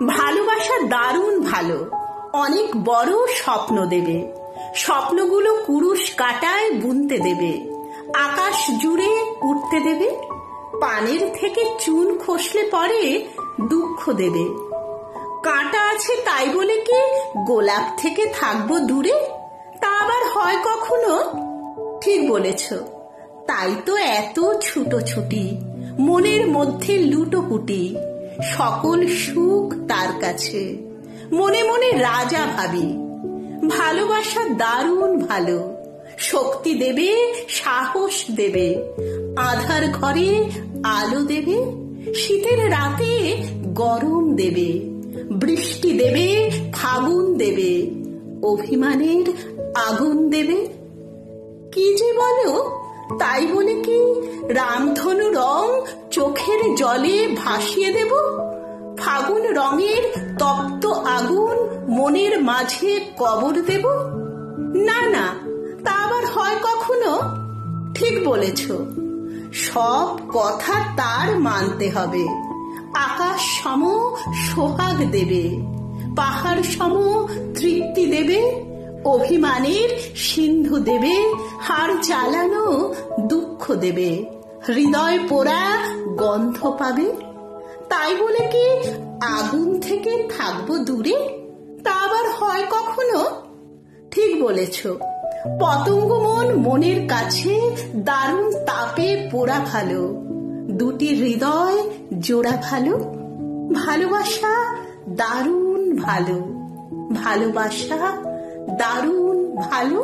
ভালোবাসা দারুণ ভালো, অনেক বড় স্বপ্ন দেবে। স্বপ্নগুলো কুরুশ কাটায় বুনতে দেবে, আকাশ জুড়ে উঠতে দেবে। পানের থেকে চুন খসলে পরে দুঃখ দেবে। কাঁটা আছে তাই বলে কি গোলাপ থেকে থাকবো দূরে? তা আবার হয় কখনো? ঠিক বলেছ, তাই তো এত ছুটোছুটি, মনের মধ্যে লুটোপুটি। সকল সুখ তার কাছে, মনে মনে রাজা ভাবি। ভালোবাসা দারুণ ভালো, শক্তি দেবে, সাহস দেবে। আধার ঘরে আলো দেবে, শীতের রাতে গরম দেবে। বৃষ্টি দেবে, ফাগুন দেবে, অভিমানের আগুন দেবে। কি যে বলো, তাই বলে কি রামধনু রং চোখের জলে ভাসিয়ে দেব? ফাগুন রঙের তপ্ত আগুন মনের মাঝে কবর দেব? না না, তা আবার হয় কখনো? ঠিক বলেছ, সব কথা তার মানতে হবে। আকাশ সম সোহাগ দেবে, পাহাড় সম তৃপ্তি দেবে। অভিমানের সিন্ধু দেবে, হাড় জ্বালানো দুঃখ দেবে। হৃদয় পোড়া গন্ধ পাবে, তাই বলে কি আগুন থেকে থাকবো দূরে? তা আবার হয় কখনো? ঠিক বলেছ, পতঙ্গ মন মনের কাছে দারুণ তাপে পোড়া ভালো। দুটি হৃদয় জোড়া ভালো। ভালোবাসা দারুণ ভালো, ভালোবাসা দারুণ ভালো।